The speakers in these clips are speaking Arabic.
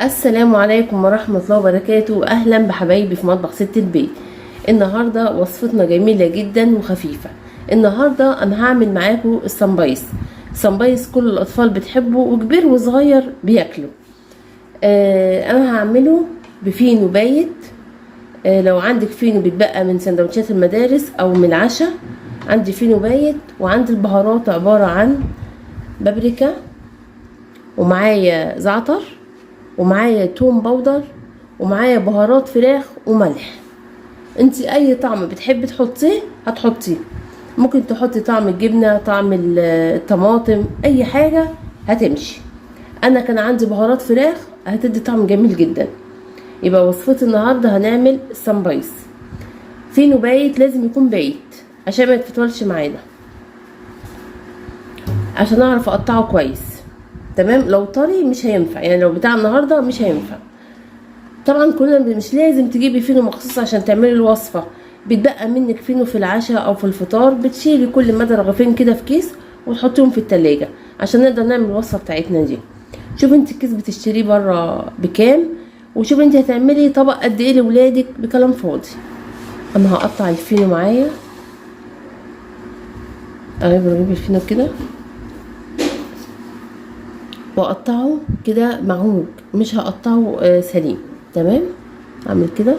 السلام عليكم ورحمة الله وبركاته. أهلا بحبايبي في مطبخ ست البيت. النهاردة وصفتنا جميلة جدا وخفيفة. النهاردة أنا هعمل معاكم السمبايس كل الأطفال بتحبه وكبير وصغير بياكله. أنا هعمله بفينو بايت. لو عندك فينو بيتبقى من سندوتشات المدارس أو من العشاء، عندي فينو بايت. وعندي البهارات عبارة عن بابريكا، ومعايا زعتر، ومعايا توم باودر، ومعايا بهارات فراخ وملح. انت اي طعم بتحبي تحطيه هتحطيه. ممكن تحطي طعم الجبنه، طعم الطماطم، اي حاجه هتمشي. انا كان عندي بهارات فراخ هتدي طعم جميل جدا. يبقى وصفتي النهارده هنعمل سمبايس. فينو بايت لازم يكون بايت عشان ما يتفتولش معانا، عشان اعرف اقطعه كويس. تمام. لو طري مش هينفع، يعني لو بتاع النهارده مش هينفع. طبعا كلنا مش لازم تجيبي فينو مخصوص عشان تعملي الوصفه. بيتبقى منك فينو في العشاء او في الفطار، بتشيلي كل مدى رغيفين كده في كيس وتحطيهم في التلاجة عشان نقدر نعمل الوصفه بتاعتنا دي. شوفي انت الكيس بتشتريه بره بكام، وشوفي انت هتعملي طبق قد ايه لولادك بكلام فاضي. انا هقطع الفينو معايا. انا بجيب الفينو كده واقطعه كده معوج، مش هقطعه سليم. تمام. اعمل كده.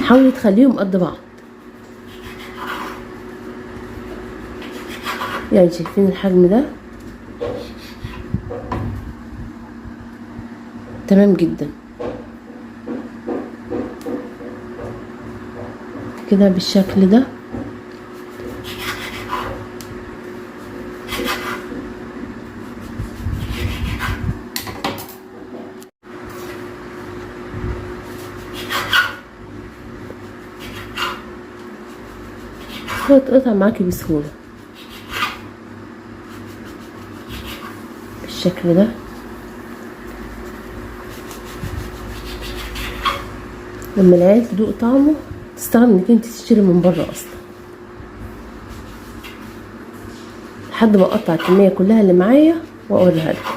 حاولي تخليهم قد بعض. يعني شايفين الحجم ده؟ تمام جدا كده بالشكل ده. هتقطع معاكي بسهولة بالشكل ده. لما العيال تدوق طعمه تستغرب انك انت تشتري من بره اصلا. لحد ما اقطع الكمية كلها اللي معايا واوريها لكم.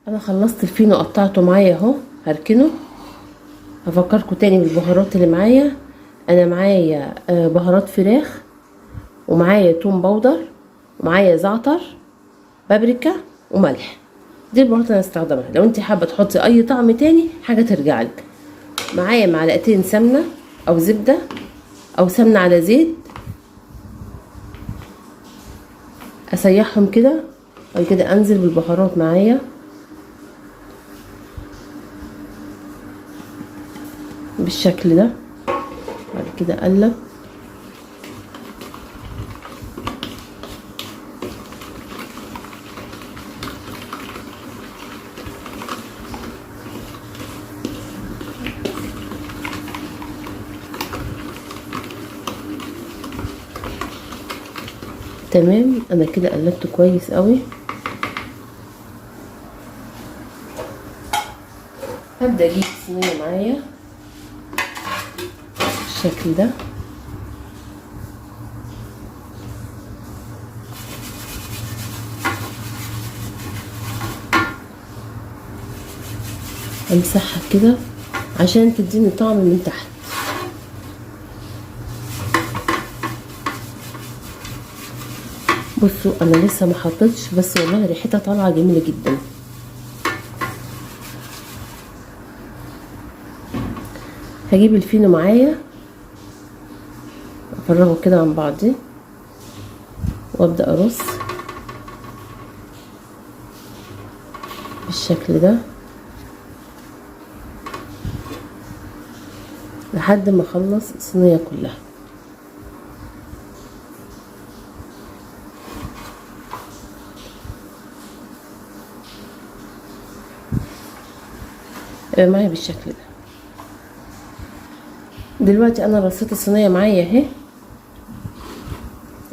انا خلصت الفينو قطعته معايا اهو، هركنه. هفكركم تاني بالبهارات اللي معايا. انا معايا بهارات فراخ، ومعايا توم باودر، ومعايا زعتر، بابريكا، وملح. دي البهارات اللي هستخدمها. لو انت حابه تحطي اي طعم تاني حاجه ترجع لك. معايا معلقتين سمنه او زبده او سمنه على زيت، اسيحهم كده. بعد كده انزل بالبهارات معايا بالشكل ده. بعد كده اقلب. تمام. انا كده قلبته كويس قوي. هبدا اجيب صينيه معايا بالشكل ده. امسحها كده عشان تديني طعم من تحت. بصوا انا لسه ما حطيتش، بس والله ريحتها طالعه جميله جدا. هجيب الفينو معايا افرغه كده عن بعضه وابدا ارص بالشكل ده لحد ما اخلص الصينيه كلها. معايا بالشكل ده. دلوقتي انا رصيت الصينيه معايا اهي.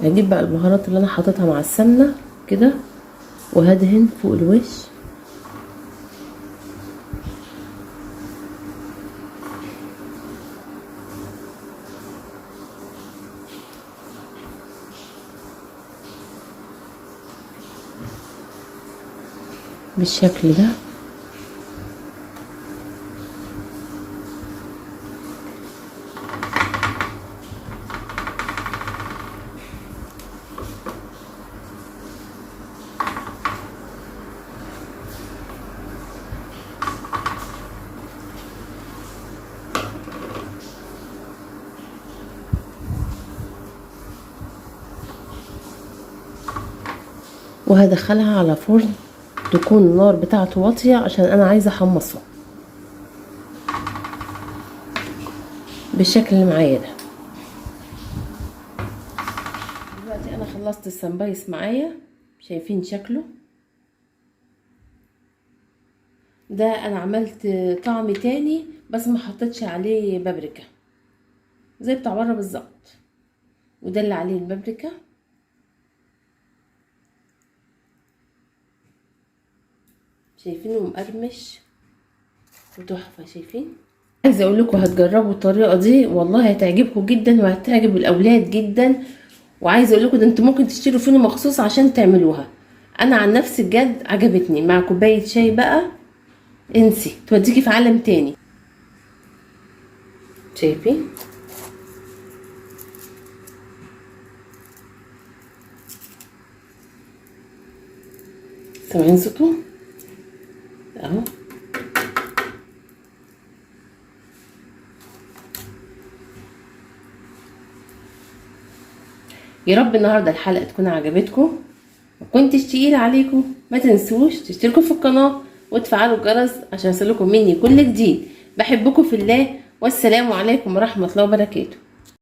هجيب بقى البهارات اللي انا حاططها مع السمنه كده وهدهن فوق الوش. بالشكل ده. وهدخلها على فرن تكون النار بتاعته واطية عشان انا عايزة احمصه بالشكل اللي معايا ده. دلوقتي انا خلصت السمبايس معايا، شايفين شكله ده. انا عملت طعم تاني بس ما حطيتش عليه بابريكا زي بتاع بره بالظبط، وده اللي عليه البابريكا. شايفينه مقرمش وتحفه. شايفين؟ عايزه اقول لكم هتجربوا الطريقه دي والله هتعجبكم جدا وهتعجب الاولاد جدا. وعايزه اقول لكم ده انتوا ممكن تشتروا فينو مخصوص عشان تعملوها. انا عن نفسي بجد عجبتني مع كوبايه شاي بقى، انسي توديكي في عالم تاني. شايفين؟ سامعين صوته اهو. يا رب النهارده الحلقه تكون عجبتكم ما كنتش تقيله عليكم. ما تنسوش تشتركوا في القناه وتفعلوا الجرس عشان يوصلكم مني كل جديد. بحبكم في الله، والسلام عليكم ورحمه الله وبركاته.